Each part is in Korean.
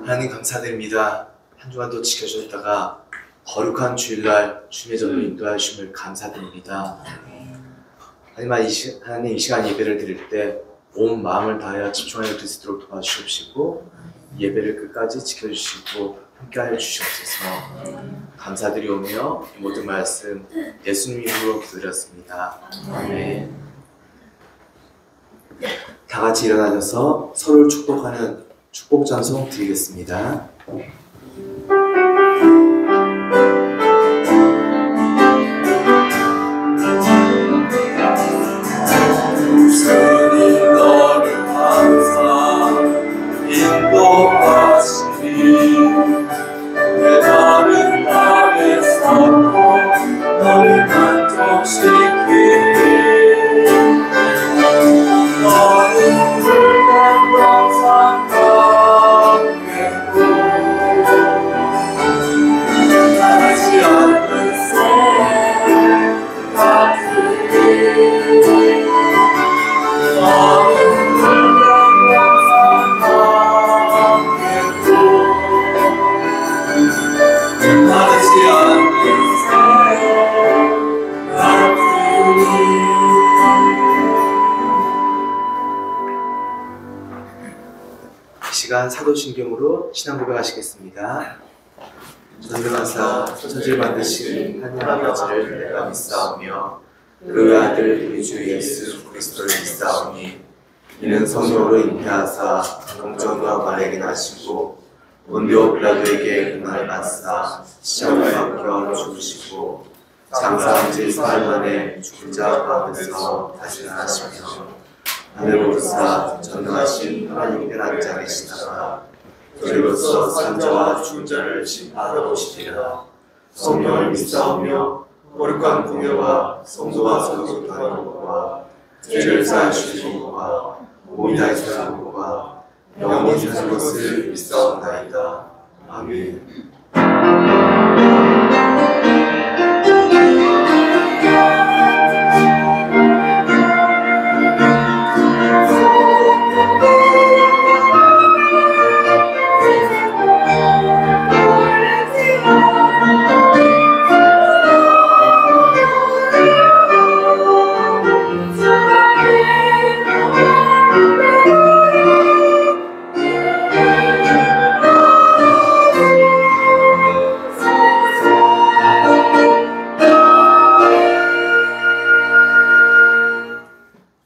하나님 감사드립니다. 한 주간도 지켜주셨다가 거룩한 주일날 주님의 전으로 인도하심을 감사드립니다. 하나님 이 시간 예배를 드릴 때 온 마음을 다하여 집중하여 드릴 수 있도록 도와주시옵시고 예배를 끝까지 지켜주시고 함께하여 주시옵소서. 감사드리오며 이 모든 말씀 예수님 이름으로 기도드렸습니다. 아멘. 다 같이 일어나셔서 서로를 축복하는 축복 찬송 드리겠습니다. 주님 너를 항상 인도하시니 내 다른 땅에서도 너를 만족시키니 너는 붉은 영상 같겠고 나지 않는 새 같으니 너는 붉은 영상 같겠고 나지 않는 새 같으니. 이 시간 사도신경으로 신앙 고백하시겠습니다. 전능하사 천지를 만드신 하나님 아버지를 내가 믿사오며 그 아들 우리 주 예수 그리스도를 믿사오니 이는 성령으로 잉태하사 영정과 말에게 나시고 본디오 빌라도에게 고난을 받사 시험을 받겨 죽으시고 장사한 지 사흘 만에 죽은 자 가운데서 다시 나시며 하늘 오르사 전능하신 하나님께 앉아 계시다가 저희로서 산 자와 죽은 자를 심판하러 오시리라. 성령을 믿사오며 거룩한 공회와 성도와 서로교통하는 것과 죄를 사하시는 것과 몸이 다시 사는 것과 영원히 사는 것을 믿사옵나이다. 아멘.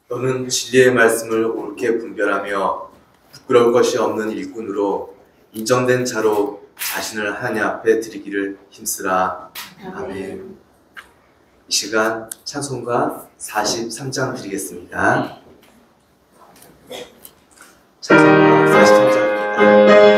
너는 진리의 말씀을 옳게 분별하며 부끄러울 것이 없는 일꾼으로 인정된 자로 자신을 하나님 앞에 드리기를 힘쓰라. 아멘. 이 시간 찬송가 43장 드리겠습니다. 찬송가 43장입니다.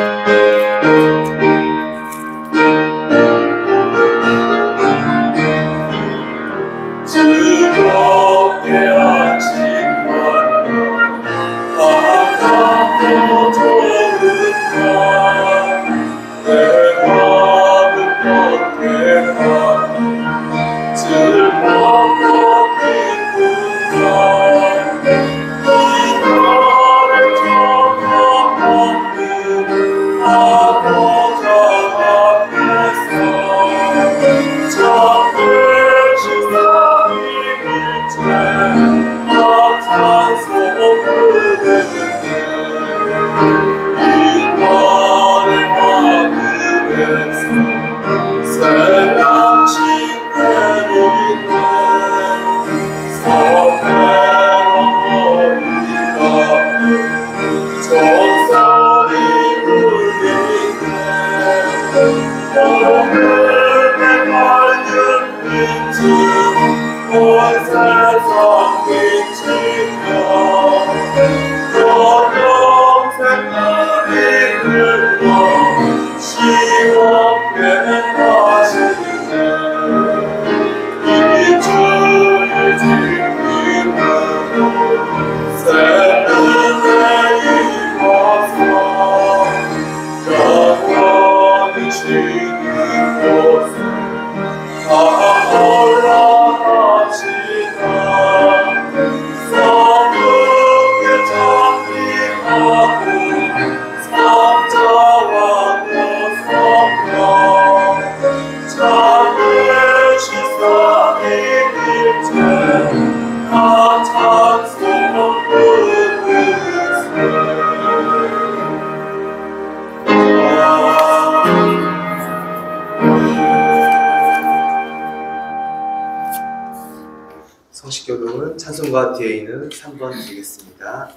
찬송가 뒤에 있는 3번 드리겠습니다.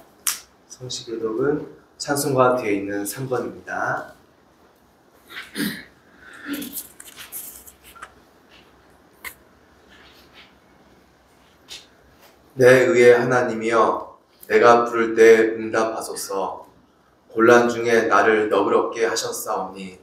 성시교독은 찬송가 뒤에 있는 3번입니다. 내 의의 하나님이여, 내가 부를 때 응답하소서. 곤란 중에 나를 너그럽게 하셨사오니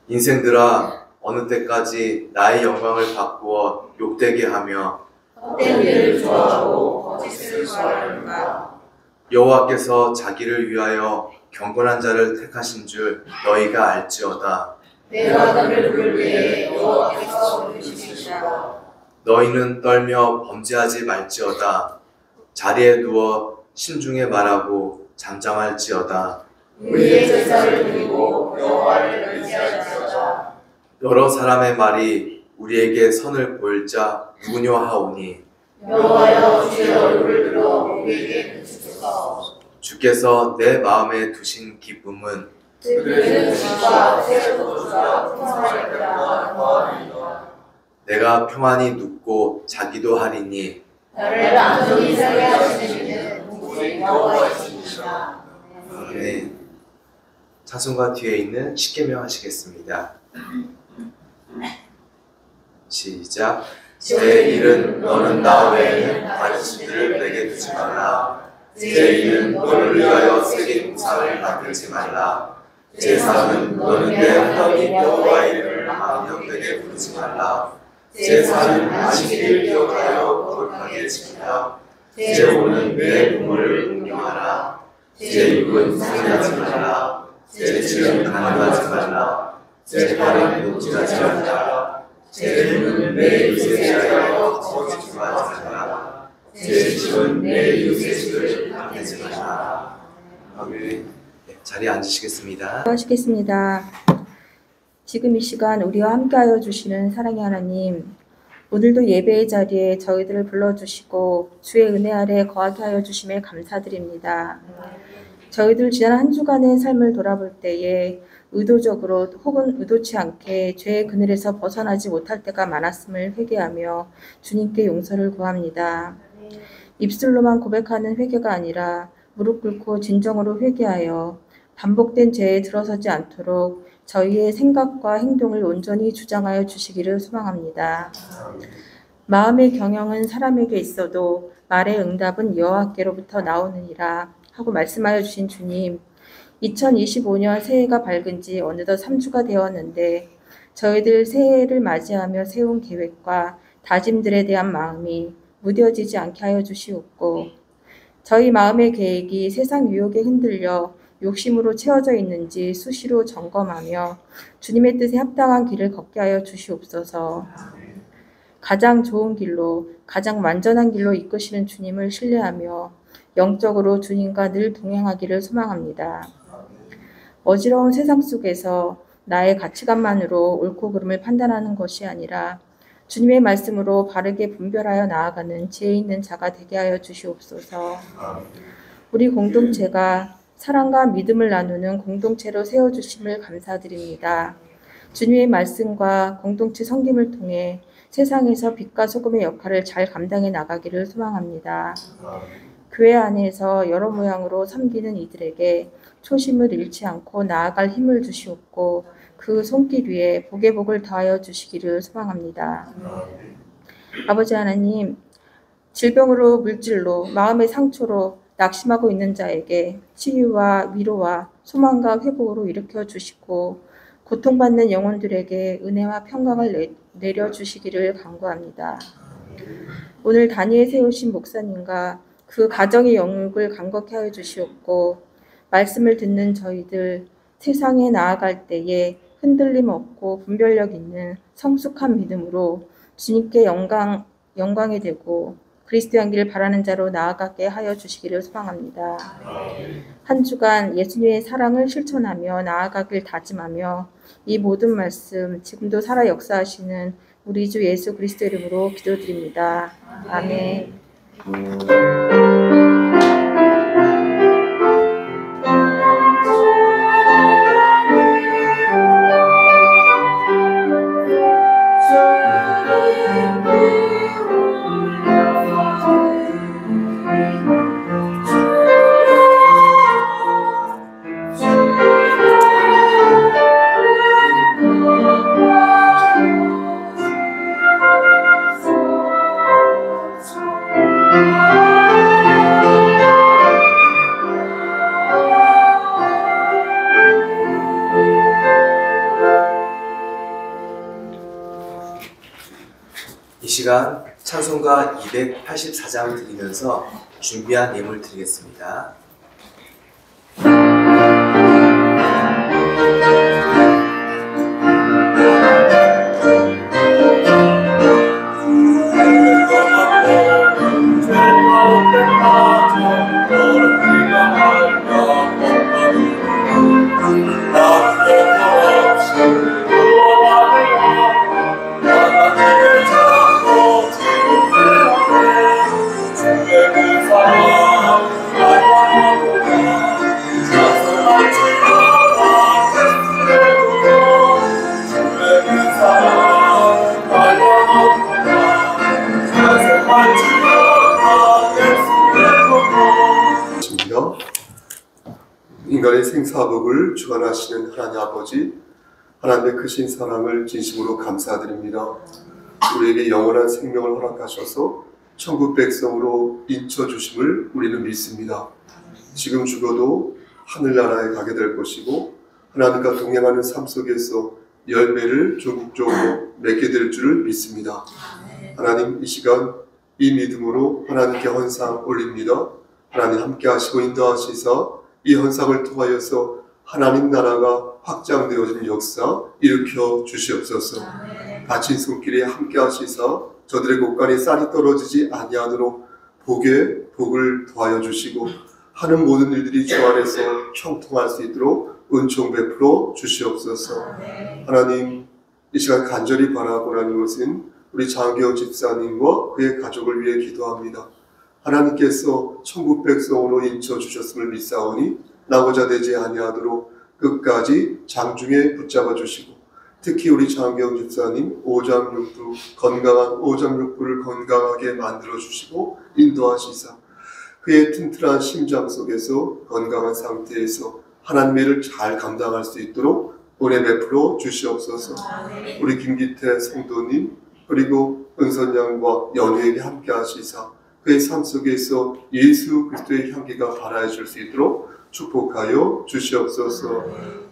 인생들아, 어느 때까지 나의 영광을 바꾸어 욕되게 하며 헛된 일을 좋아하고 거짓을 좋아하는가? 여호와께서 자기를 위하여 경건한 자를 택하신 줄 너희가 알지어다. 내가 너를 부를 때에 여호와께서 부르시리라. 너희는 떨며 범죄하지 말지어다. 자리에 누워 심중에 말하고 잠잠할지어다. 우리의 제사를 드리고 여호와를 의지할지어다. 여러 사람의 말이 우리에게 선을 보일 자 누구냐 하오니 여호와여, 주의 얼굴을 들어 우리에게 비추소서. 주께서 내 마음에 두신 기쁨은 그는 주가 새로 주가 풍성할 때마다 더하리라. 내가 평안히 눕고 자기도 하리니 나를 안전히 살게 하시는 이는 오직 여호와이시니라. 아멘. 찬송가 뒤에 있는 십계명 하시겠습니다. 시작. 제 일은 너는 나 외에는 다른 신들을 내게 두지 말라. 제 일은 너를 위하여 새긴 우상을 만들지 말라. 제 삶은 너는 내 하나님 여호와 이름을 망령되게 부르지 말라. 제 산은 안식일을 기억하여 거룩하게 지키라. 제 오는 내 부모를 공경하라. 제 입은 상하지 말라. 제 질은 가늠하지 말라. 제 발은 도질하지 말라. 제 눈은 내 이웃에 대하여 거짓 말하지 말라. 제 집은 내 이웃의 집을 파괴하지 말라. 아멘. 자리에 앉으시겠습니다. 하시겠습니다. 지금 이 시간 우리와 함께하여 주시는 사랑의 하나님, 오늘도 예배의 자리에 저희들을 불러주시고 주의 은혜 아래 거하게 하여 주심에 감사드립니다. 저희들 지난 한 주간의 삶을 돌아볼 때에 의도적으로 혹은 의도치 않게 죄의 그늘에서 벗어나지 못할 때가 많았음을 회개하며 주님께 용서를 구합니다. 입술로만 고백하는 회개가 아니라 무릎 꿇고 진정으로 회개하여 반복된 죄에 들어서지 않도록 저희의 생각과 행동을 온전히 주장하여 주시기를 소망합니다. 마음의 경영은 사람에게 있어도 말의 응답은 여호와께로부터 나오느니라 하고 말씀하여 주신 주님, 2025년 새해가 밝은 지 어느덧 3주가 되었는데 저희들 새해를 맞이하며 세운 계획과 다짐들에 대한 마음이 무뎌지지 않게 하여 주시옵고, 저희 마음의 계획이 세상 유혹에 흔들려 욕심으로 채워져 있는지 수시로 점검하며 주님의 뜻에 합당한 길을 걷게 하여 주시옵소서. 가장 좋은 길로, 가장 완전한 길로 이끄시는 주님을 신뢰하며 영적으로 주님과 늘 동행하기를 소망합니다. 어지러운 세상 속에서 나의 가치관만으로 옳고 그름을 판단하는 것이 아니라 주님의 말씀으로 바르게 분별하여 나아가는 지혜 있는 자가 되게 하여 주시옵소서. 우리 공동체가 사랑과 믿음을 나누는 공동체로 세워주심을 감사드립니다. 주님의 말씀과 공동체 섬김을 통해 세상에서 빛과 소금의 역할을 잘 감당해 나가기를 소망합니다. 교회 안에서 여러 모양으로 섬기는 이들에게 초심을 잃지 않고 나아갈 힘을 주시옵고 그 손길 위에 복의 복을 더하여 주시기를 소망합니다. 아버지 하나님, 질병으로 물질로 마음의 상처로 낙심하고 있는 자에게 치유와 위로와 소망과 회복으로 일으켜 주시고 고통받는 영혼들에게 은혜와 평강을 내려주시기를 간구합니다. 오늘 단위에 세우신 목사님과 그 가정의 영역을 간곡히 하여 주시옵고 말씀을 듣는 저희들 세상에 나아갈 때에 흔들림 없고 분별력 있는 성숙한 믿음으로 주님께 영광이 되고 그리스도의 향기를 바라는 자로 나아가게 하여 주시기를 소망합니다. 한 주간 예수님의 사랑을 실천하며 나아가길 다짐하며 이 모든 말씀 지금도 살아 역사하시는 우리 주 예수 그리스도 이름으로 기도드립니다. 아멘. 시간 찬송가 284장 드리면서 준비한 예물 드리겠습니다. 인간의 생사복을 주관하시는 하나님 아버지, 하나님의 크신 사랑을 진심으로 감사드립니다. 우리에게 영원한 생명을 허락하셔서 천국 백성으로 인쳐주심을 우리는 믿습니다. 지금 죽어도 하늘나라에 가게 될 것이고 하나님과 동행하는 삶 속에서 열매를 조국적으로 맺게 될 줄을 믿습니다. 하나님, 이 시간 이 믿음으로 하나님께 헌상 올립니다. 하나님 함께 하시고 인도하시사 이 헌상을 통하여서 하나님 나라가 확장되어지는 역사 일으켜 주시옵소서. 다친 손길에 함께 하시사 저들의 곳간에 쌀이 떨어지지 아니하도록 복에 복을 더하여 주시고 하는 모든 일들이 주 안에서 형통할 수 있도록 은총 베풀어 주시옵소서. 하나님, 이 시간 간절히 바라고는 것은 우리 장기영 집사님과 그의 가족을 위해 기도합니다. 하나님께서 천국 백성으로 인쳐 주셨음을 믿사오니 나고자 되지 아니하도록 끝까지 장중에 붙잡아 주시고, 특히 우리 장기영 집사님 오장육부 건강한 오장육부를 건강하게 만들어 주시고 인도하시사 그의 튼튼한 심장 속에서 건강한 상태에서 하나님의 일을 잘 감당할 수 있도록 은혜 베풀어 주시옵소서. 우리 김기태 성도님 그리고 은선양과 연우에게 함께 하시사 그의 삶 속에서 예수 그리스도의 향기가 발하여질 수 있도록 축복하여 주시옵소서.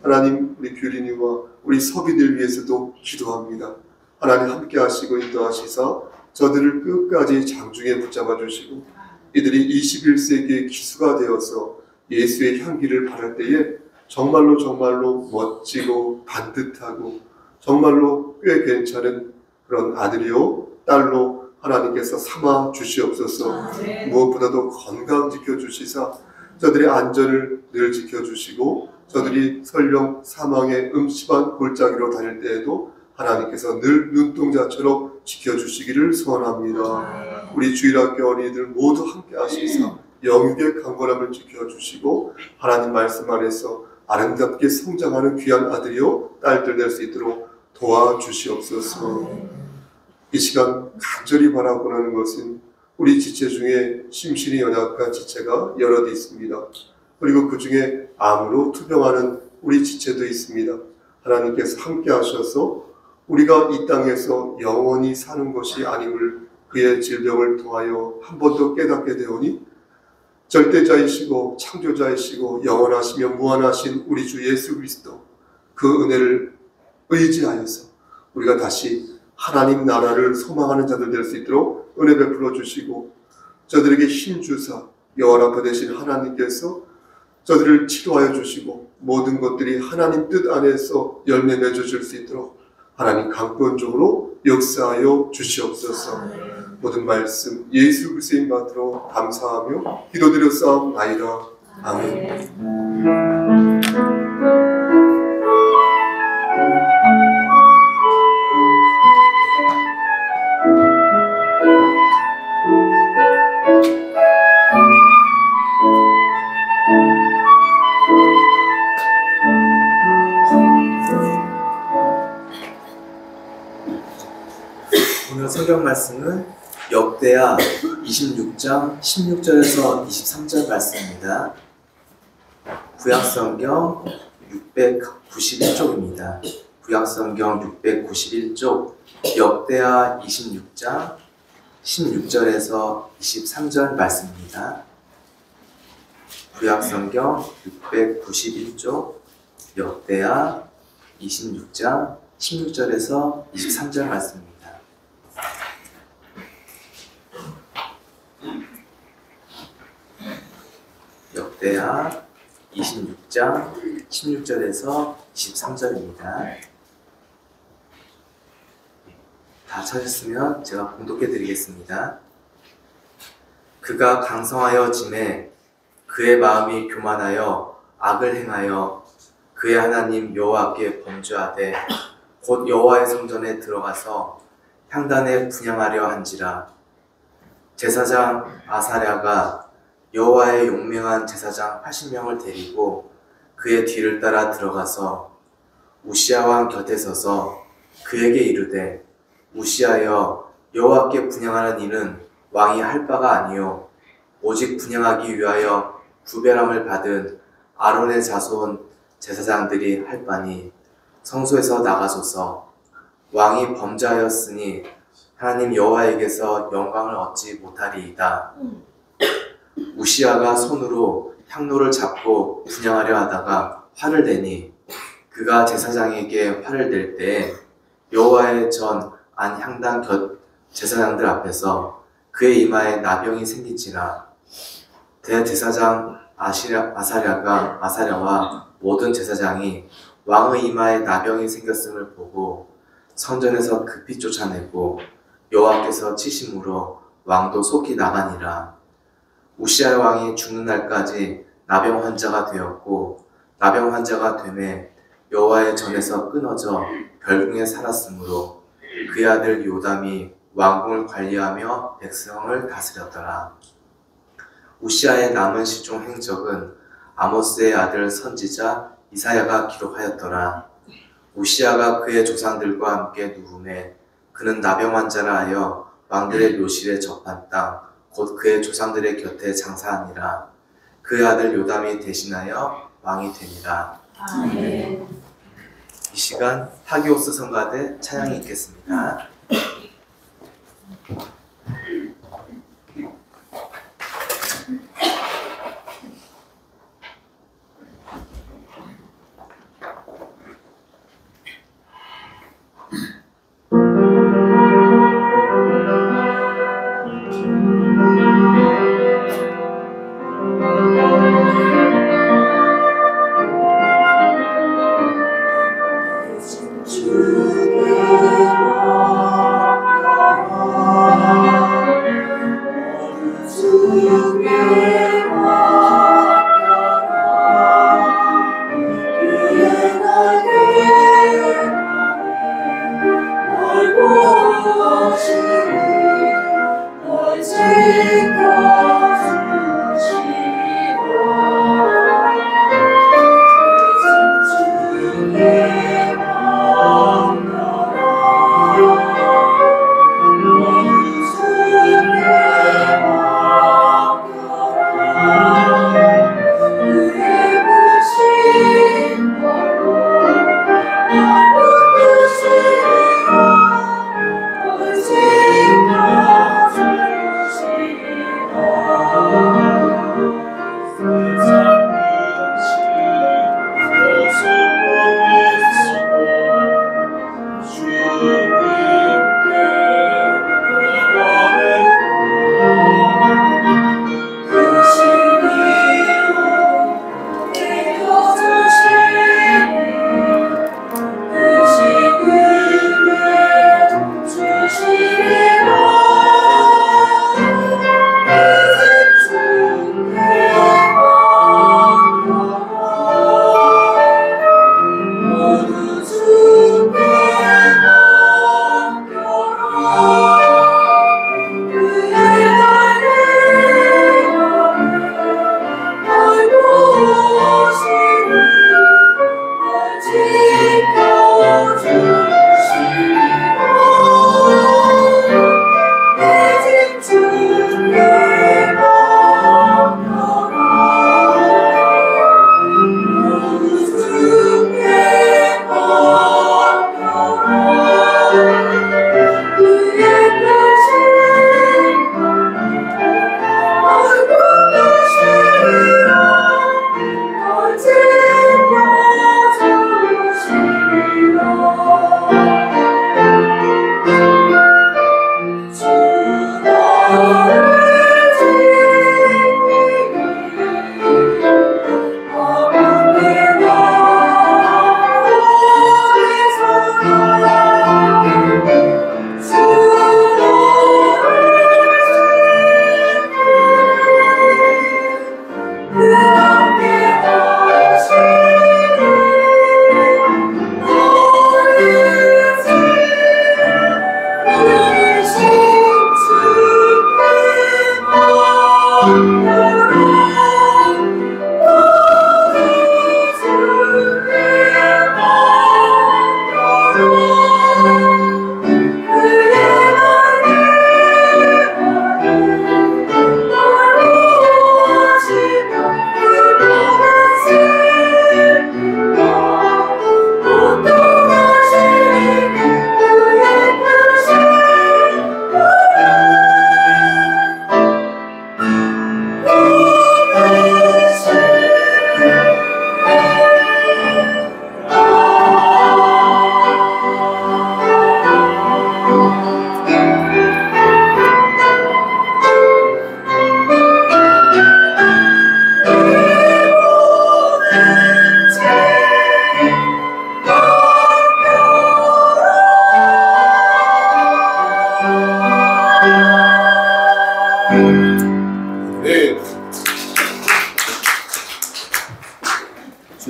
하나님, 우리 규린이와 우리 서비들 위해서도 기도합니다. 하나님 함께 하시고 인도하시사 저들을 끝까지 장중에 붙잡아 주시고 이들이 21세기의 기수가 되어서 예수의 향기를 바랄 때에 정말로 멋지고 반듯하고 정말로 꽤 괜찮은 그런 아들이요 딸로 하나님께서 삼아 주시옵소서. 무엇보다도 건강 지켜주시사 저들의 안전을 늘 지켜주시고 저들이 설령 사망의 음침한 골짜기로 다닐 때에도 하나님께서 늘 눈동자처럼 지켜주시기를 소원합니다. 우리 주일학교 어린이들 모두 함께 하시사 영육의 강건함을 지켜주시고 하나님 말씀 안에서 아름답게 성장하는 귀한 아들이요 딸들 될 수 있도록 도와주시옵소서. 이 시간 간절히 바라고 하는 것은 우리 지체 중에 심신이 연약한 지체가 여럿 있습니다. 그리고 그 중에 암으로 투병하는 우리 지체도 있습니다. 하나님께서 함께 하셔서 우리가 이 땅에서 영원히 사는 것이 아님을 그의 질병을 통하여 한 번 더 깨닫게 되오니 절대자이시고 창조자이시고 영원하시며 무한하신 우리 주 예수 그리스도 그 은혜를 의지하여서 우리가 다시 하나님 나라를 소망하는 자들 될 수 있도록 은혜 베풀어 주시고 저들에게 힘 주사 여호와 되신 하나님께서 저들을 치료하여 주시고 모든 것들이 하나님 뜻 안에서 열매 맺어질 수 있도록 하나님 강권적으로 역사하여 주시옵소서. 모든 말씀 예수 그리스도의 이름으로 감사하며 기도드렸사옵나이다. 아멘. 오늘 성경 말씀은 역대하 26장 16절에서 23절 말씀입니다. 구약성경 691쪽입니다. 구약성경 691쪽 역대하 26장 16절에서 23절 말씀입니다. 구약성경 691쪽 역대하 26장 16절에서 23절 말씀입니다. 역대하 26장 16절에서 23절입니다. 다 찾았으면 제가 봉독해 드리겠습니다. 그가 강성하여 짐에 그의 마음이 교만하여 악을 행하여 그의 하나님 여호와께 범죄하되 곧 여호와의 성전에 들어가서 향단에 분향하려 한지라. 제사장 아사랴가 여호와의 용맹한 제사장 80명을 데리고 그의 뒤를 따라 들어가서 우시야 왕 곁에 서서 그에게 이르되 우시야여, 여호와께 분향하는 일은 왕이 할 바가 아니요 오직 분향하기 위하여 구별함을 받은 아론의 자손 제사장들이 할 바니 성소에서 나가소서. 왕이 범죄하였으니 하나님 여호와에게서 영광을 얻지 못하리이다. 우시야가 손으로 향로를 잡고 분향하려 하다가 화를 내니 그가 제사장에게 화를 낼 때에 여호와의 전 안 향단 곁 제사장들 앞에서 그의 이마에 나병이 생긴지라. 대제사장 아사랴와 모든 제사장이 왕의 이마에 나병이 생겼음을 보고 성전에서 급히 쫓아내고 여호와께서 치심으로 왕도 속히 나가니라. 우시야 왕이 죽는 날까지 나병 환자가 되었고 나병 환자가 되매 여호와의 전에서 끊어져 별궁에 살았으므로 그의 아들 요담이 왕궁을 관리하며 백성을 다스렸더라. 우시야의 남은 시종 행적은 아모스의 아들 선지자 이사야가 기록하였더라. 우시야가 그의 조상들과 함께 누움에 그는 나병 환자라 하여 왕들의 묘실에 접한 땅 곧 그의 조상들의 곁에 장사하니라. 그의 아들 요담이 대신하여 왕이 되니라. 아멘. 이 시간 하기오스 성가대 찬양이 있겠습니다. 주께로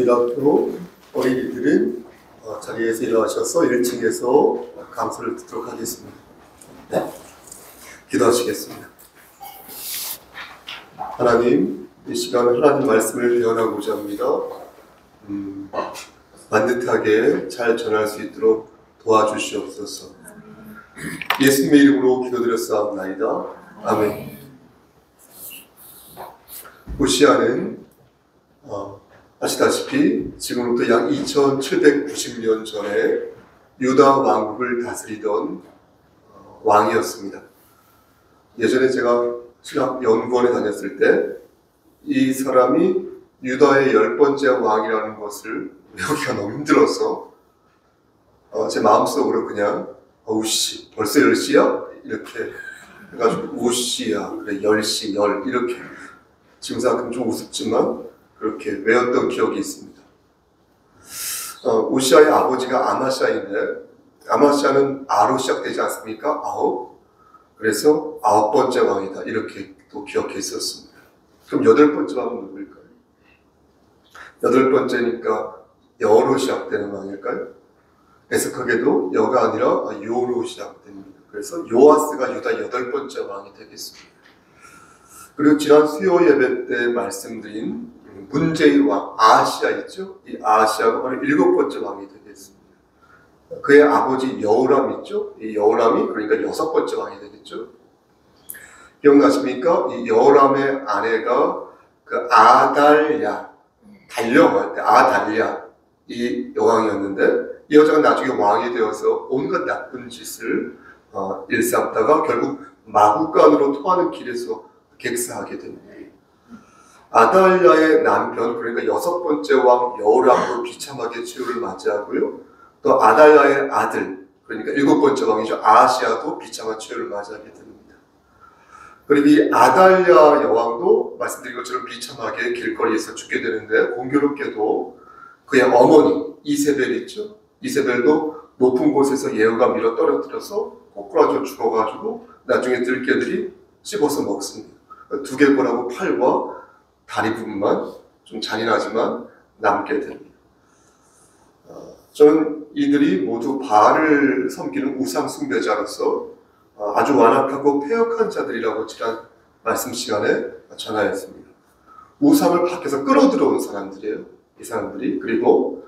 주일학교 어린이들은 자리에서 일어나셔서 1층에서 강서를 듣도록 하겠습니다. 네. 기도하시겠습니다. 하나님, 이 시간 하나님 말씀을 배워나고자 합니다. 반듯하게 잘 전할 수 있도록 도와주시옵소서. 예수님의 이름으로 기도드렸사옵나이다. 아멘. 오시아는 아시다시피 지금부터 약 2790년 전에 유다 왕국을 다스리던 왕이었습니다. 예전에 제가 신학 연구원에 다녔을 때 이 사람이 유다의 10번째 왕이라는 것을 외우기가 너무 힘들어서 제 마음속으로 그냥 우씨 벌써 10시야? 이렇게 해가지고 우씨야 그래 10시 10 이렇게 지금 생각하면 좀 우습지만 그렇게 외웠던 기억이 있습니다. 우시아의 아버지가 아마시아인데 아마시아는 아로 시작되지 않습니까? 9. 그래서 9번째 왕이다 이렇게 또 기억해 있었습니다. 그럼 8번째 왕은 누구일까요? 8번째니까 여로 시작되는 왕일까요? 해석하게도 여가 아니라 요로 시작됩니다. 그래서 요아스가 유다 8번째 왕이 되겠습니다. 그리고 지난 수요 예배 때 말씀드린 문제의 왕 아하시아 있죠? 이 아하시아가 바로 7번째 왕이 되겠습니다. 그의 아버지 여호람 있죠? 이 여호람이 그러니까 6번째 왕이 되겠죠? 기억나십니까? 이 여호람의 아내가 그 아달랴, 달려갈 때 아달랴 이 여왕이었는데 이 여자가 나중에 왕이 되어서 온갖 나쁜 짓을 일삼다가 결국 마구간으로 토하는 길에서 객사하게 됩니다. 아달랴의 남편 그러니까 6번째 왕 여호람으로 비참하게 최후를 맞이하고요. 또 아달랴의 아들 그러니까 7번째 왕이죠. 아하시아도 비참한 최후를 맞이하게 됩니다. 그리고 이 아달랴 여왕도 말씀드린 것처럼 비참하게 길거리에서 죽게 되는데 공교롭게도 그의 어머니 이세벨 있죠. 이세벨도 높은 곳에서 예후가 밀어 떨어뜨려서 꼬꾸라져 죽어가지고 나중에 들깨들이 씹어서 먹습니다. 두개골하고 팔과 다리 부분만 좀 잔인하지만 남게 됩니다. 저는 이들이 모두 바알을 섬기는 우상 숭배자로서 아주 완악하고 폐역한 자들이라고 지난 말씀 시간에 전하였습니다. 우상을 밖에서 끌어들여온 사람들이에요. 이 사람들이. 그리고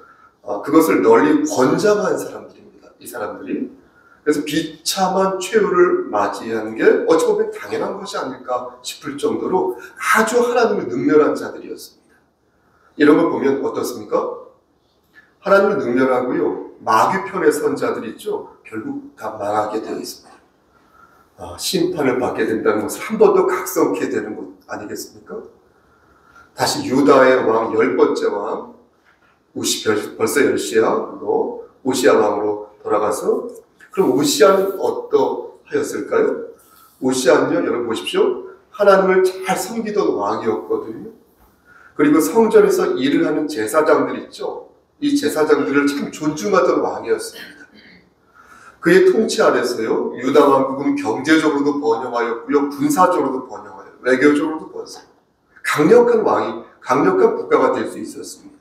그것을 널리 권장한 사람들입니다. 이 사람들이. 그래서 비참한 최후를 맞이하는 게 어찌 보면 당연한 것이 아닐까 싶을 정도로 아주 하나님을 능멸한 자들이었습니다. 이런 걸 보면 어떻습니까? 하나님을 능멸하고요. 마귀 편에 선 자들이 있죠. 결국 다 망하게 되어 있습니다. 심판을 받게 된다는 것을 한 번 더 각성케 되는 것 아니겠습니까? 다시 유다의 왕 10번째 왕 벌써 10시야 그리고 오시아 왕으로 돌아가서 그럼 오시아는 어떠하였을까요? 오시아는요 여러분 보십시오. 하나님을 잘 섬기던 왕이었거든요. 그리고 성전에서 일을 하는 제사장들 있죠. 이 제사장들을 참 존중하던 왕이었습니다. 그의 통치 아래서요 유다 왕국은 경제적으로도 번영하였고요 군사적으로도 번영하였고 외교적으로도 번성. 강력한 왕이 강력한 국가가 될 수 있었습니다.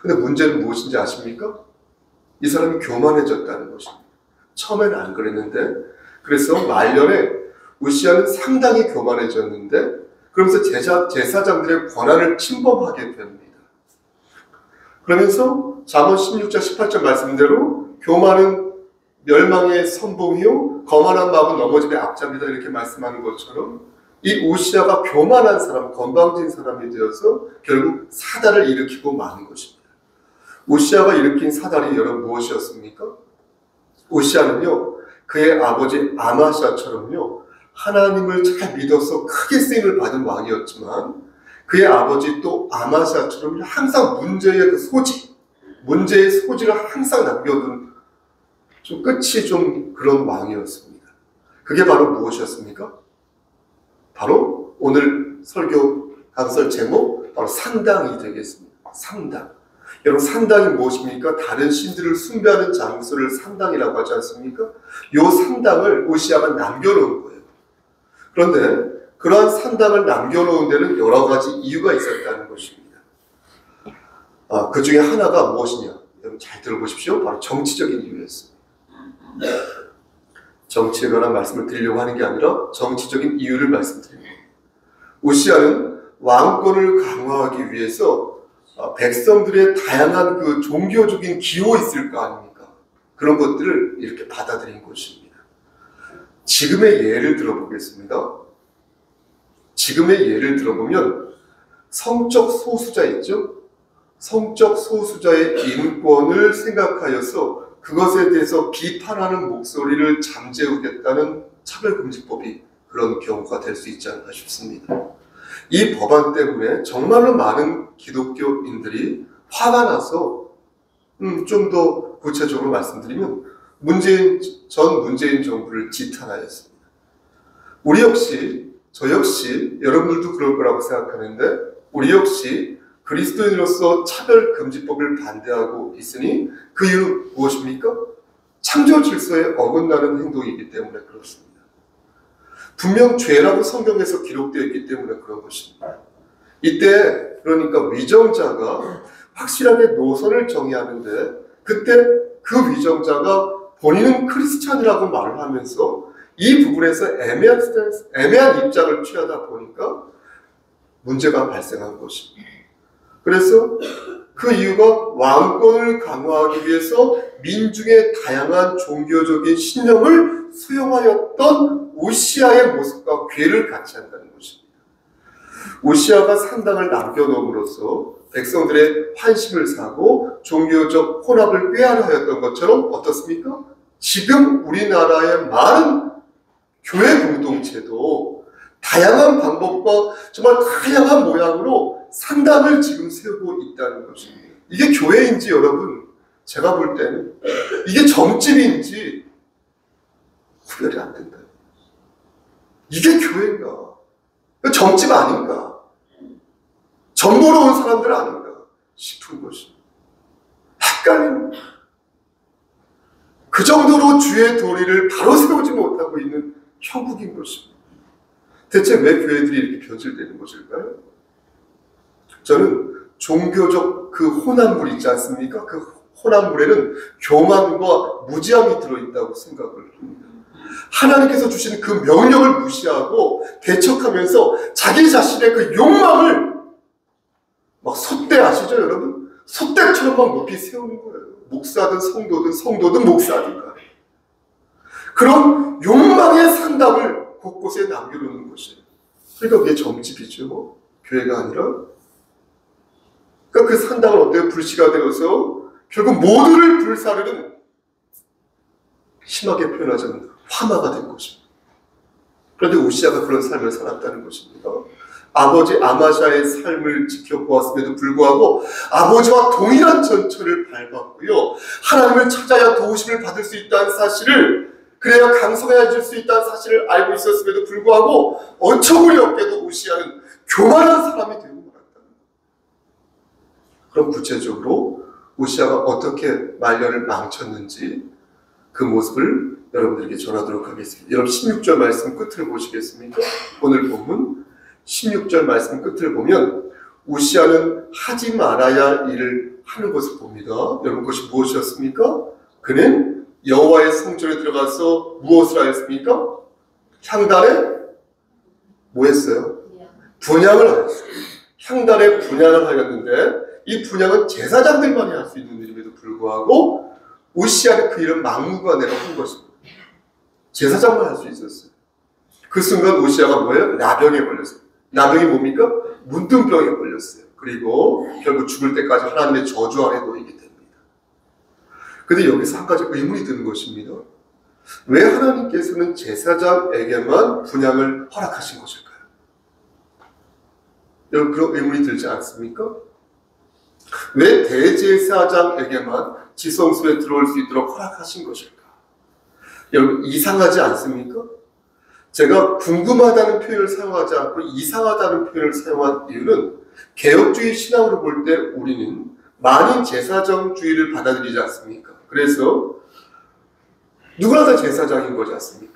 근데 문제는 무엇인지 아십니까? 이 사람이 교만해졌다는 것입니다. 처음에는 안 그랬는데 그래서 말년에 우시아는 상당히 교만해졌는데 그러면서 제사장들의 권한을 침범하게 됩니다. 그러면서 잠언 16장 18절 말씀대로 교만은 멸망의 선봉이요 거만한 마음은 넘어짐의 앞잡이다 이렇게 말씀하는 것처럼 이 오시아가 교만한 사람, 건방진 사람이 되어서 결국 사달을 일으키고 마는 것입니다. 오시아가 일으킨 사달이 여러분 무엇이었습니까? 오시아는요 그의 아버지 아마시아처럼요 하나님을 잘 믿어서 크게 쓰임을 받은 왕이었지만 그의 아버지 또 아마시아처럼 항상 문제의 그 소지, 문제의 소지를 항상 남겨둔 좀 끝이 좀 그런 왕이었습니다. 그게 바로 무엇이었습니까? 바로 오늘 설교 강설 제목 바로 상당이 되겠습니다. 상당. 여러분 상당이 무엇입니까? 다른 신들을 숭배하는 장소를 상당이라고 하지 않습니까? 요 상당을 오시아가 남겨놓은 거예요. 그런데 그러한 상당을 남겨놓은 데는 여러 가지 이유가 있었다는 것입니다. 그 중에 하나가 무엇이냐? 여러분 잘 들어보십시오. 바로 정치적인 이유였습니다. 정치에 관한 말씀을 드리려고 하는 게 아니라 정치적인 이유를 말씀드립니다. 우시아는 왕권을 강화하기 위해서 백성들의 다양한 그 종교적인 기호 있을 거 아닙니까? 그런 것들을 이렇게 받아들인 것입니다. 지금의 예를 들어보겠습니다. 지금의 예를 들어보면 성적 소수자 있죠? 성적 소수자의 인권을 생각하여서 그것에 대해서 비판하는 목소리를 잠재우겠다는 차별금지법이 그런 경우가 될 수 있지 않나 싶습니다. 이 법안 때문에 정말로 많은 기독교인들이 화가 나서 좀 더 구체적으로 말씀드리면 전 문재인 정부를 지탄하였습니다. 우리 역시 저 역시 여러분들도 그럴 거라고 생각하는데 우리 역시 그리스도인으로서 차별금지법을 반대하고 있으니 그 이유 무엇입니까? 창조 질서에 어긋나는 행동이기 때문에 그렇습니다. 분명 죄라고 성경에서 기록되어 있기 때문에 그런 것입니다. 이때 그러니까 위정자가 확실하게 노선을 정의하는데 그때 그 위정자가 본인은 크리스찬이라고 말을 하면서 이 부분에서 애매한 입장을 취하다 보니까 문제가 발생한 것입니다. 그래서 그 이유가 왕권을 강화하기 위해서 민중의 다양한 종교적인 신념을 수용하였던 우시아의 모습과 괴를 같이 한다는 것입니다. 우시아가 산당을 남겨놓음으로써 백성들의 환심을 사고 종교적 혼합을 꾀하려 하였던 것처럼 어떻습니까? 지금 우리나라의 많은 교회 공동체도 다양한 방법과 정말 다양한 모양으로 산당을 지금 세우고 있다는 것입니다. 이게 교회인지 여러분, 제가 볼 때는 이게 점집인지 구별이 안 된다. 이게 교회인가? 점집 아닌가? 점 보러 온 사람들 아닌가 싶은 것입니다. 헷갈리는 그 정도로 주의 도리를 바로 세우지 못하고 있는 형국인 것입니다. 대체 왜 교회들이 이렇게 변질되는 것일까요? 저는 종교적 그 혼합물 있지 않습니까? 그 혼합물에는 교만과 무지함이 들어있다고 생각을 합니다. 하나님께서 주시는 그 명령을 무시하고 대척하면서 자기 자신의 그 욕망을 막 솥대 아시죠 여러분? 솥대처럼 막 높이 세우는 거예요. 목사든 성도든 목사든 간에. 그런 욕망의 산담을 곳곳에 남겨놓는 것이에요. 그러니까 그게 점집이죠. 교회가 아니라. 그러니까 그 산당을 어때요? 불씨가 되어서 결국 모두를 불사르는 심하게 표현하자면 화마가 된 것입니다. 그런데 우시아가 그런 삶을 살았다는 것입니다. 아버지 아마샤의 삶을 지켜보았음에도 불구하고 아버지와 동일한 전철을 밟았고요. 하나님을 찾아야 도우심을 받을 수 있다는 사실을, 그래야 강성해질 수 있다는 사실을 알고 있었음에도 불구하고 어처구니 없게도 우시아는 교만한 사람이 되고 말았다. 그럼 구체적으로 우시아가 어떻게 말년을 망쳤는지 그 모습을 여러분들에게 전하도록 하겠습니다. 여러분 16절 말씀 끝을 보시겠습니까? 오늘 본문 16절 말씀 끝을 보면 우시아는 하지 말아야 할 일을 하는 것을 봅니다. 여러분 그것이 무엇이었습니까? 그는 여호와의 성전에 들어가서 무엇을 하였습니까? 향단에 뭐 했어요? 분향을 하였어요. 향단에 분향을 하였는데 이 분향은 제사장들만이 할 수 있는 일임에도 불구하고 우시아는 그 일은 막무가내로 한 것입니다. 제사장만 할 수 있었어요. 그 순간 우시아가 뭐예요? 나병에 걸렸어요. 나병이 뭡니까? 문둥병에 걸렸어요. 그리고 결국 죽을 때까지 하나님의 저주 아래 놓이게 됩니다. 그런데 여기서 한 가지 의문이 드는 것입니다. 왜 하나님께서는 제사장에게만 분향을 허락하신 것일까요? 여러분 그런 의문이 들지 않습니까? 왜 대제사장에게만 지성소에 들어올 수 있도록 허락하신 것일까? 여러분 이상하지 않습니까? 제가 궁금하다는 표현을 사용하지 않고 이상하다는 표현을 사용한 이유는 개혁주의 신앙으로 볼 때 우리는 만인 제사장주의를 받아들이지 않습니까? 그래서 누구나 다 제사장인 거지 않습니까?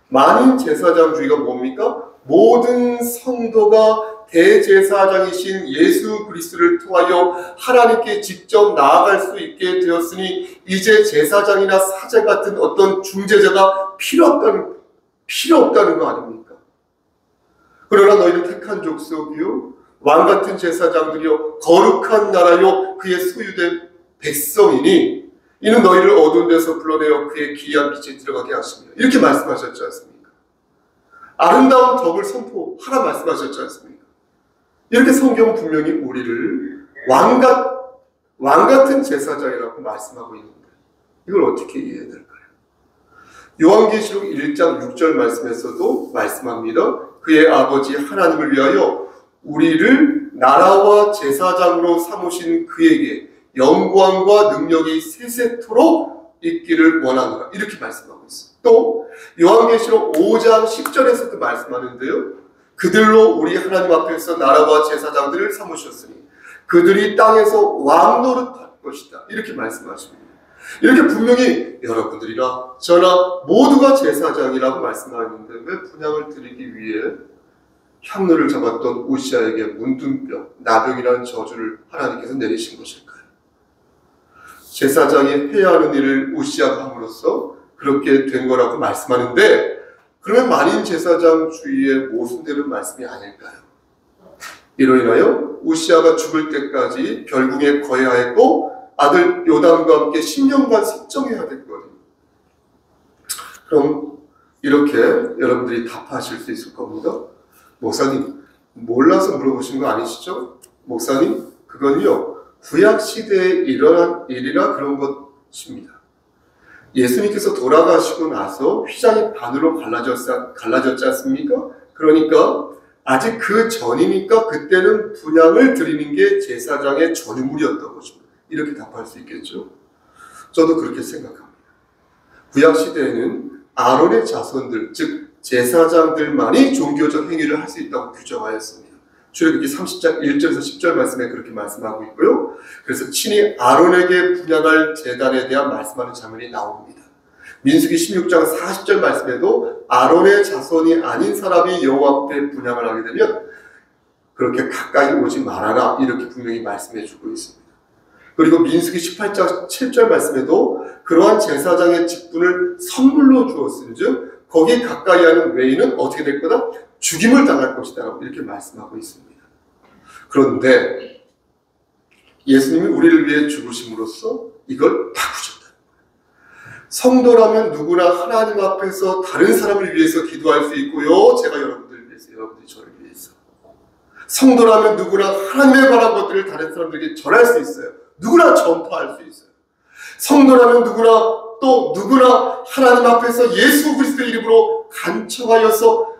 만인 제사장주의가 뭡니까? 모든 성도가 대제사장이신 예수 그리스도를 통하여 하나님께 직접 나아갈 수 있게 되었으니 이제 제사장이나 사제 같은 어떤 중재자가 필요 없다는 거 아닙니까? 그러나 너희는 택한 족속이요 왕 같은 제사장들이요 거룩한 나라요 그의 소유된 백성이니 이는 너희를 어두운 데서 불러내어 그의 기이한 빛에 들어가게 하시며 이렇게 말씀하셨지 않습니까? 아름다운 덕을 선포하라 말씀하셨지 않습니까? 이렇게 성경은 분명히 우리를 왕 같은 제사장이라고 말씀하고 있는데 이걸 어떻게 이해해야 될까요? 요한계시록 1장 6절 말씀에서도 말씀합니다. 그의 아버지 하나님을 위하여 우리를 나라와 제사장으로 삼으신 그에게 영광과 능력이 세세토록 있기를 원하노라 이렇게 말씀하고 있어요. 또 요한계시록 5장 10절에서도 말씀하는데요. 그들로 우리 하나님 앞에서 나라와 제사장들을 삼으셨으니 그들이 땅에서 왕 노릇할 것이다 이렇게 말씀하십니다. 이렇게 분명히 여러분들이나 저나 모두가 제사장이라고 말씀하는데 왜 분향을 드리기 위해 향로를 잡았던 우시아에게 문둥병, 나병이라는 저주를 하나님께서 내리신 것일까요? 제사장이 해야 하는 일을 우시아가 함으로써 그렇게 된 거라고 말씀하는데 그러면 만인 제사장 주의의 모순되는 말씀이 아닐까요? 이로 인하여 우시아가 죽을 때까지 별궁에 거해야 했고 아들 요담과 함께 10년간 섭정해야 됐거든요. 그럼 이렇게 여러분들이 답하실 수 있을 겁니다. 목사님, 몰라서 물어보신 거 아니시죠? 목사님, 그건요 구약시대에 일어난 일이라 그런 것입니다. 예수님께서 돌아가시고 나서 휘장이 반으로 갈라졌지 않습니까? 그러니까 아직 그 전이니까 그때는 분향을 드리는 게 제사장의 전유물이었던 것입니다. 이렇게 답할 수 있겠죠. 저도 그렇게 생각합니다. 구약시대에는 아론의 자손들, 즉 제사장들만이 종교적 행위를 할 수 있다고 규정하였습니다. 출애굽기 30장 1절에서 10절 말씀에 그렇게 말씀하고 있고요. 그래서 친히 아론에게 분향할 제단에 대한 말씀하는 장면이 나옵니다. 민수기 16장 40절 말씀에도 아론의 자손이 아닌 사람이 여호와 앞에 분향을 하게 되면 그렇게 가까이 오지 말아라 이렇게 분명히 말씀해 주고 있습니다. 그리고 민수기 18장 7절 말씀에도 그러한 제사장의 직분을 선물로 주었은즉 거기에 가까이 하는 외인은 어떻게 될 거다? 죽임을 당할 것이다 이렇게 말씀하고 있습니다. 그런데 예수님이 우리를 위해 죽으심으로써 이걸 바꾸셨다. 성도라면 누구나 하나님 앞에서 다른 사람을 위해서 기도할 수 있고요. 제가 여러분들을 위해서, 여러분들이 저를 위해서. 성도라면 누구나 하나님에 관한 것들을 다른 사람들에게 전할 수 있어요. 누구나 전파할 수 있어요. 성도라면 누구나 하나님 앞에서 예수 그리스도의 이름으로 간청하여서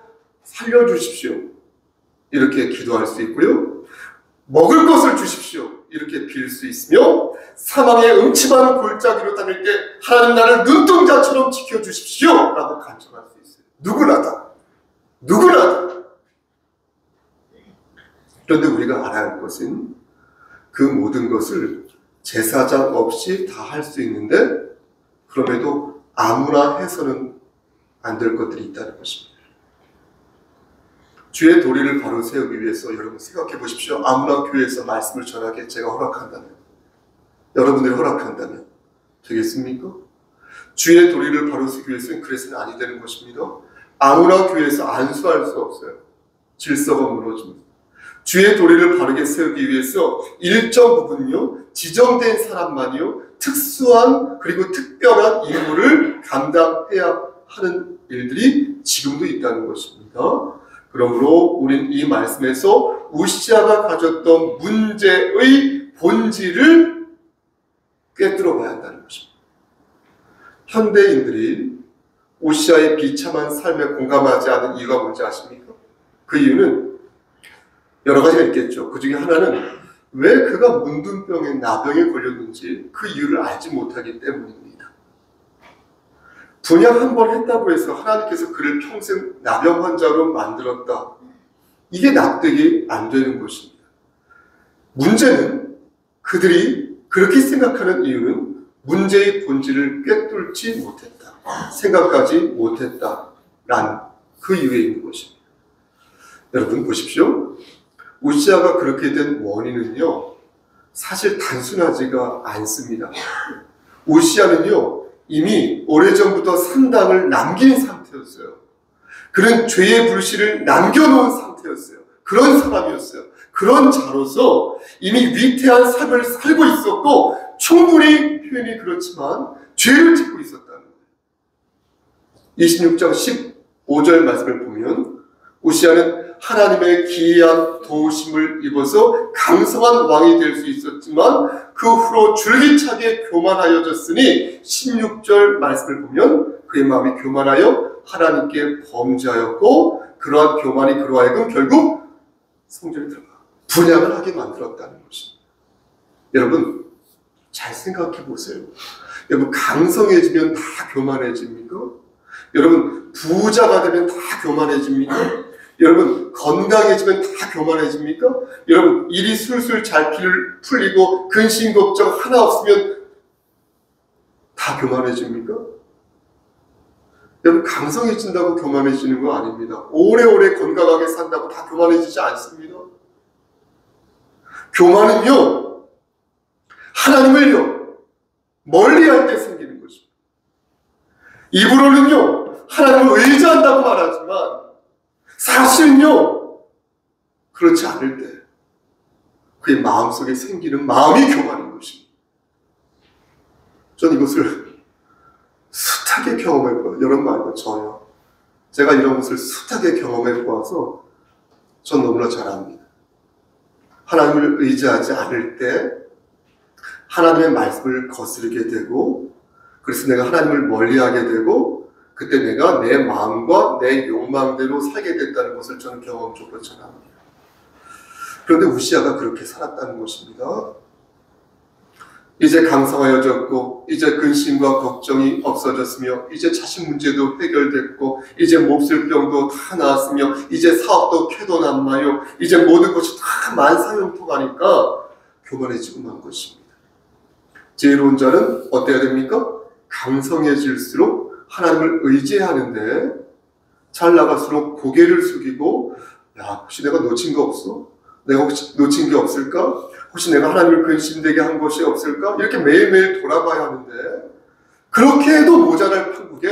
살려주십시오. 이렇게 기도할 수 있고요. 먹을 것을 주십시오. 이렇게 빌 수 있으며 사망의 음침한 골짜기로 다닐 때 하나님 나를 눈동자처럼 지켜주십시오. 라고 간청할 수 있어요. 누구나 다. 그런데 우리가 알아야 할 것은 그 모든 것을 제사장 없이 다 할 수 있는데 그럼에도 아무나 해서는 안 될 것들이 있다는 것입니다. 주의 도리를 바로 세우기 위해서 여러분 생각해 보십시오. 아무나 교회에서 말씀을 전하게 제가 허락한다면, 여러분들이 허락한다면 되겠습니까? 주의 도리를 바로 세우기 위해서는 그래서는 아니 되는 것입니다. 아무나 교회에서 안수할 수 없어요. 질서가 무너집니다. 주의 도리를 바르게 세우기 위해서 일정 부분요, 지정된 사람만이요, 특수한 그리고 특별한 임무를 감당해야 하는 일들이 지금도 있다는 것입니다. 그러므로 우리는 이 말씀에서 우시아가 가졌던 문제의 본질을 꿰뚫어 봐야 한다는 것입니다. 현대인들이 우시아의 비참한 삶에 공감하지 않는 이유가 뭔지 아십니까? 그 이유는 여러 가지가 있겠죠. 그 중에 하나는 왜 그가 문둥병에 나병에 걸렸는지 그 이유를 알지 못하기 때문입니다. 분향 한 번 했다고 해서 하나님께서 그를 평생 나병 환자로 만들었다. 이게 납득이 안 되는 것입니다. 문제는 그들이 그렇게 생각하는 이유는 문제의 본질을 꿰뚫지 못했다. 생각하지 못했다라는 그 이유에 있는 것입니다. 여러분 보십시오. 우시아가 그렇게 된 원인은요, 사실 단순하지가 않습니다. 우시아는요, 이미 오래전부터 산당을 남긴 상태였어요. 그런 죄의 불씨를 남겨놓은 상태였어요. 그런 사람이었어요. 그런 자로서 이미 위태한 삶을 살고 있었고, 충분히 표현이 그렇지만 죄를 짓고 있었다는 거예요. 26장 15절 말씀을 보면 우시아는 하나님의 기이한 도우심을 입어서 강성한 왕이 될 수 있었지만 그 후로 줄기차게 교만하여졌으니 16절 말씀을 보면 그의 마음이 교만하여 하나님께 범죄하였고 그러한 교만이 그로 하여금 결국 성전에 들어가 분향을 하게 만들었다는 것입니다. 여러분 잘 생각해 보세요. 여러분 강성해지면 다 교만해집니까? 여러분 부자가 되면 다 교만해집니까? 여러분 건강해지면 다 교만해집니까? 여러분 일이 술술 잘 풀리고 근심 걱정 하나 없으면 다 교만해집니까? 여러분 강성해진다고 교만해지는 거 아닙니다. 오래오래 건강하게 산다고 다 교만해지지 않습니다. 교만은요 하나님을요 멀리할 때 생기는 것입니다. 입으로는요 하나님을 의지한다고 말하지만 사실은요 그렇지 않을 때 그의 마음속에 생기는 마음이 교만인 것입니다. 전 이것을 숱하게 경험해 보아요. 여러분 말고 저요. 제가 이런 것을 숱하게 경험해 보아서 전 너무나 잘 압니다. 하나님을 의지하지 않을 때 하나님의 말씀을 거스르게 되고 그래서 내가 하나님을 멀리하게 되고 그때 내가 내 마음과 내 욕망대로 살게 됐다는 것을 저는 경험적으로 전합니다. 그런데 우시아가 그렇게 살았다는 것입니다. 이제 강성하여졌고 이제 근심과 걱정이 없어졌으며 이제 자식 문제도 해결됐고 이제 몹쓸 병도 다 나았으며 이제 사업도 쾌도난마요 이제 모든 것이 다 만사형통하니까 교만해지고 만 것입니다. 지혜로운 자는 어때야 됩니까? 강성해질수록 하나님을 의지하는데 잘 나갈수록 고개를 숙이고 야 혹시 내가 놓친 거 없어? 내가 혹시 놓친 게 없을까? 혹시 내가 하나님을 근심되게 한 것이 없을까? 이렇게 매일매일 돌아봐야 하는데 그렇게 해도 모자랄 판국에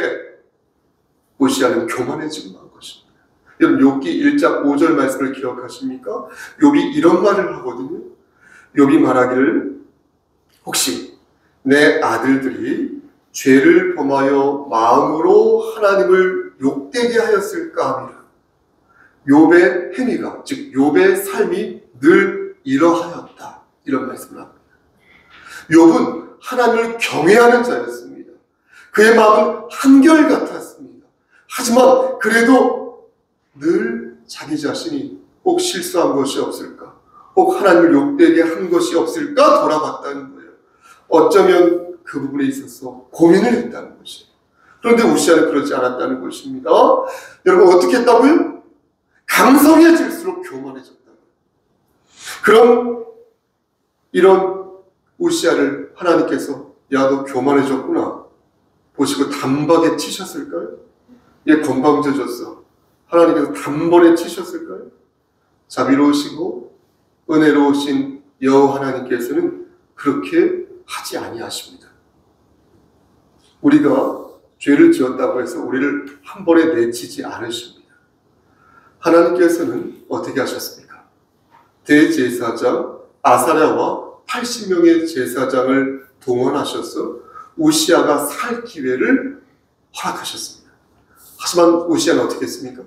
우시아는 교만해지고 만 것입니다. 여러분 욥기 1장 5절 말씀을 기억하십니까? 욥이 이런 말을 하거든요. 욥이 말하기를 혹시 내 아들들이 죄를 범하여 마음으로 하나님을 욕되게 하였을까 하미라. 욥의 행위가 즉 욥의 삶이 늘 이러하였다. 이런 말씀을 합니다. 욥은 하나님을 경외하는 자였습니다. 그의 마음은 한결같았습니다. 하지만 그래도 늘 자기 자신이 혹 실수한 것이 없을까? 혹 하나님을 욕되게 한 것이 없을까? 돌아봤다는 거예요. 어쩌면 그 부분에 있어서 고민을 했다는 것이에요. 그런데 우시아는 그렇지 않았다는 것입니다. 여러분 어떻게 했다고요? 강성해질수록 교만해졌다. 그럼 이런 우시아를 하나님께서 야 너 교만해졌구나 보시고 단박에 치셨을까요? 얘 건방져졌어. 하나님께서 단번에 치셨을까요? 자비로우시고 은혜로우신 여호와 하나님께서는 그렇게 하지 아니하십니다. 우리가 죄를 지었다고 해서 우리를 한 번에 내치지 않으십니다. 하나님께서는 어떻게 하셨습니까? 대제사장 아사랴와 80명의 제사장을 동원하셔서 우시아가 살 기회를 허락하셨습니다. 하지만 우시아는 어떻게 했습니까?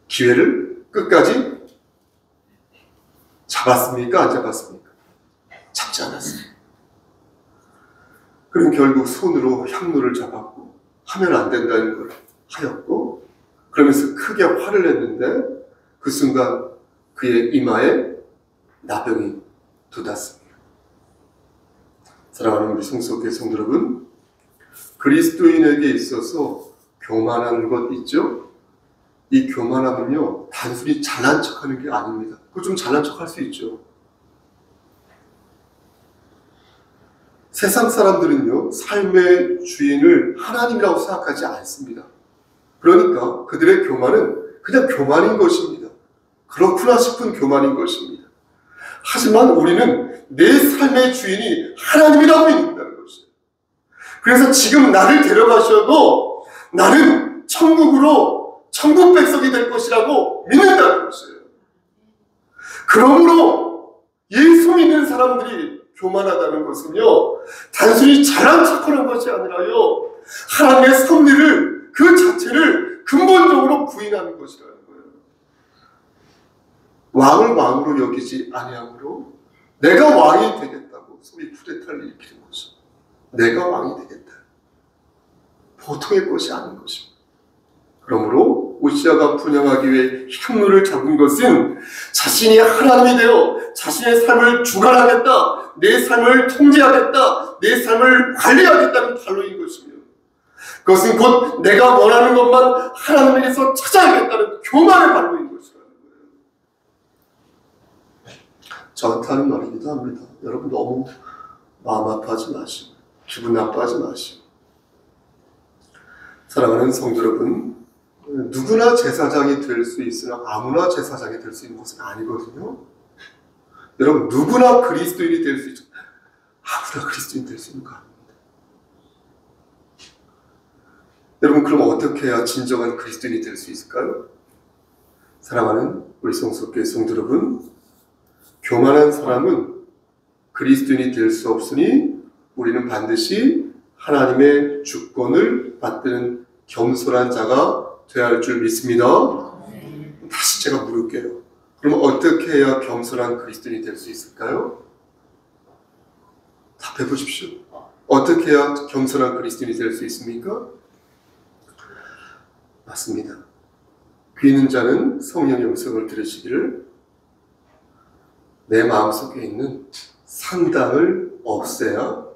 기회를 끝까지 잡았습니까? 안 잡았습니까? 잡지 않았습니다. 그럼 결국 손으로 향로를 잡았고 하면 안 된다는 걸 하였고 그러면서 크게 화를 냈는데 그 순간 그의 이마에 나병이 돋았습니다. 사랑하는 우리 성소교회 성도 여러분, 그리스도인에게 있어서 교만한 것 있죠? 이 교만함은요 단순히 잘난 척하는 게 아닙니다. 그거 좀 잘난 척할 수 있죠. 세상 사람들은요 삶의 주인을 하나님이라고 생각하지 않습니다. 그러니까 그들의 교만은 그냥 교만인 것입니다. 그렇구나 싶은 교만인 것입니다. 하지만 우리는 내 삶의 주인이 하나님이라고 믿는다는 것이에요. 그래서 지금 나를 데려가셔도 나는 천국 백성이 될 것이라고 믿는다는 것이에요. 그러므로 예수 믿는 사람들이 교만하다는 것은요, 단순히 잘난 척하는 것이 아니라요, 하나님의 섭리를, 그 자체를 근본적으로 부인하는 것이라는 거예요. 왕을 왕으로 여기지 아니함으로 내가 왕이 되겠다고 소위 쿠데타를 일으키는 거죠. 내가 왕이 되겠다. 보통의 것이 아닌 것입니다. 그러므로 오시아가 분양하기 위해 향로를 잡은 것은 자신이 하나님이 되어 자신의 삶을 주관하겠다, 내 삶을 통제하겠다, 내 삶을 관리하겠다는 발로인 것이며, 그것은 곧 내가 원하는 것만 하나님에게서 찾아야겠다는 교만의 발로인 것이라는 거예요. 저한테 하는 말이기도 합니다. 여러분 너무 마음 아파하지 마시고 기분 나빠하지 마시고, 사랑하는 성도 여러분, 누구나 제사장이 될 수 있으나 아무나 제사장이 될 수 있는 것은 아니거든요. 여러분 누구나 그리스도인이 될 수 있죠. 아무나 그리스도인이 될 수 있는 거 아닙니다. 여러분 그럼 어떻게 해야 진정한 그리스도인이 될 수 있을까요? 사랑하는 우리 성속교회 성도 여러분, 교만한 사람은 그리스도인이 될 수 없으니 우리는 반드시 하나님의 주권을 받드는 겸손한 자가 되어야 할 줄 믿습니다. 다시 제가 물을게요. 그럼 어떻게 해야 겸손한 그리스도인이 될 수 있을까요? 답해 보십시오. 어떻게 해야 겸손한 그리스도인이 될 수 있습니까? 맞습니다. 귀 있는 자는 성령의 음성을 들으시기를, 내 마음속에 있는 상당을 없애야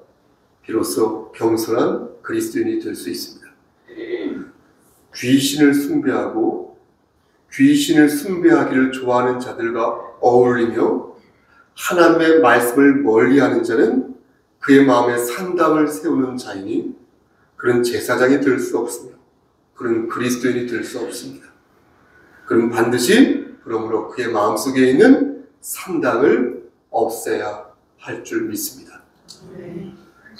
비로소 겸손한 그리스도인이 될 수 있습니다. 귀신을 숭배하고 귀신을 숭배하기를 좋아하는 자들과 어울리며 하나님의 말씀을 멀리하는 자는 그의 마음에 상담을 세우는 자이니 그는 제사장이 될 수 없으며 그는 그리스도인이 될 수 없습니다. 그는 반드시 그러므로 그의 마음속에 있는 상담을 없애야 할 줄 믿습니다.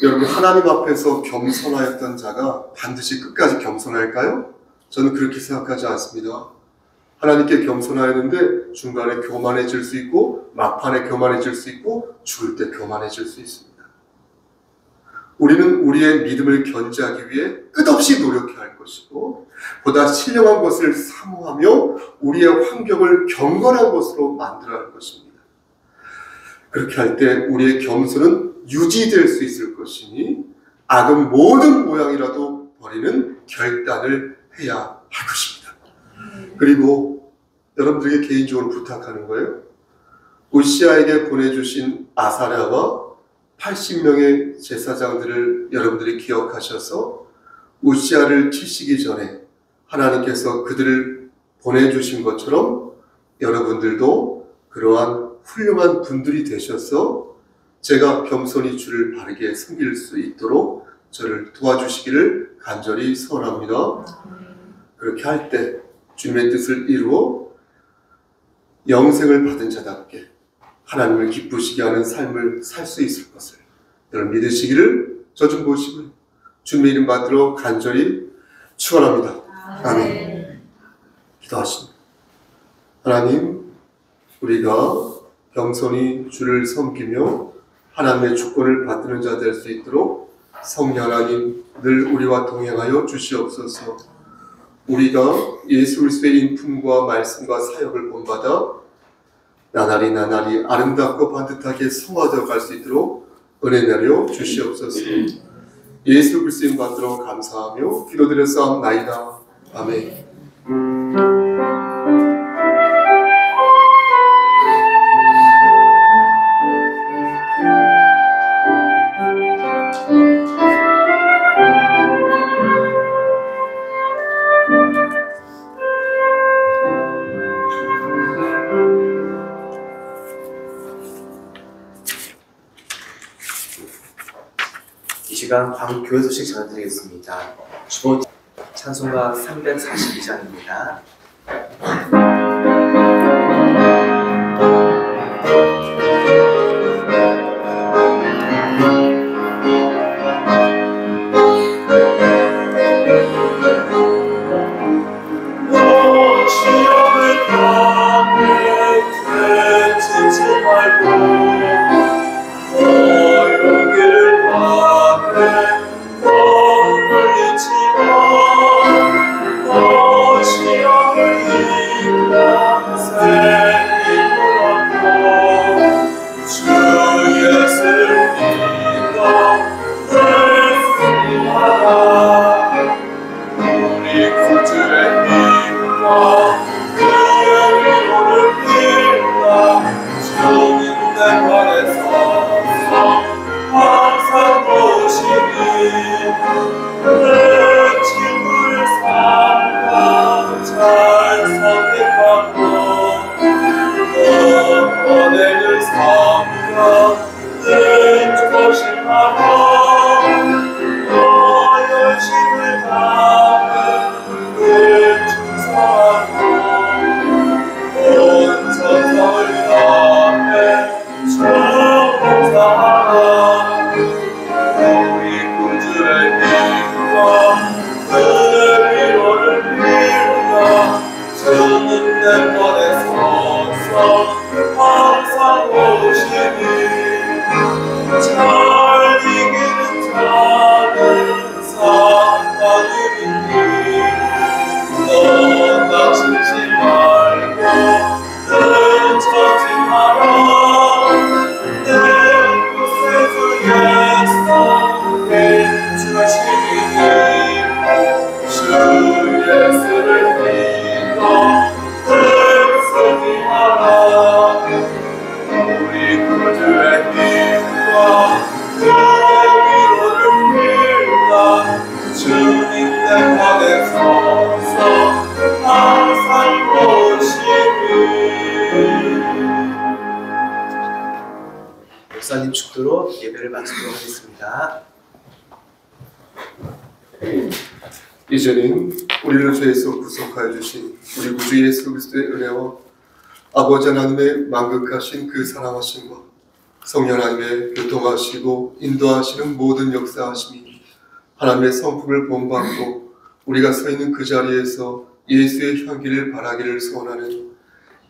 여러분 하나님 앞에서 겸손하였던 자가 반드시 끝까지 겸손할까요? 저는 그렇게 생각하지 않습니다. 하나님께 겸손하였는데 중간에 교만해질 수 있고 막판에 교만해질 수 있고 죽을 때 교만해질 수 있습니다. 우리는 우리의 믿음을 견지하기 위해 끝없이 노력해야 할 것이고 보다 신령한 것을 사모하며 우리의 환경을 경건한 것으로 만들어야 할 것입니다. 그렇게 할 때 우리의 겸손은 유지될 수 있을 것이니 악은 모든 모양이라도 버리는 결단을 해야 할 것입니다. 그리고 여러분들에게 개인적으로 부탁하는 거예요. 오시아에게 보내주신 아사랴와 80명의 제사장들을 여러분들이 기억하셔서 오시아를 치시기 전에 하나님께서 그들을 보내주신 것처럼 여러분들도 그러한 훌륭한 분들이 되셔서 제가 겸손히 주를 바르게 섬길 수 있도록 저를 도와주시기를 간절히 소원합니다. 그렇게 할 때 주님의 뜻을 이루어 영생을 받은 자답게 하나님을 기쁘시게 하는 삶을 살 수 있을 것을 여러분 믿으시기를 저 좀 보시고 주님의 이름 받들어 간절히 축원합니다. 아멘. 기도하십니다. 하나님, 우리가 겸손히 주를 섬기며 하나님의 주권을 받드는 자 될 수 있도록 성령 하나님 늘 우리와 동행하여 주시옵소서. 우리가 예수 그리스도의 인품과 말씀과 사역을 본받아 나날이 아름답고 반듯하게 성화되어 갈 수 있도록 은혜 내려 주시옵소서. 예수 그리스도인 받들어 감사하며 기도드려 싸움나이다. 아멘. 이 시간 광교회 소식 전해드리겠습니다. 주보 찬송가 342장입니다. 목사님 축도로 예배를 마치도록 하겠습니다. 이제는 우리를 죄에서 구속하여 주신 우리 구주 예수 그리스도의 은혜와 아버지 하나님의 만극하신 그 사랑하심과 성령 하나님의 교통하시고 인도하시는 모든 역사하심이 하나님의 성품을 본받고 우리가 서 있는 그 자리에서 예수의 향기를 바라기를 소원하는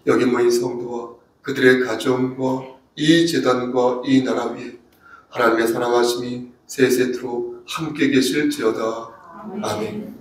여기 모인 성도와 그들의 가정과 이 제단과 이 나라 위에 하나님의 사랑하심이 세세토록 함께 계실지어다. 아멘.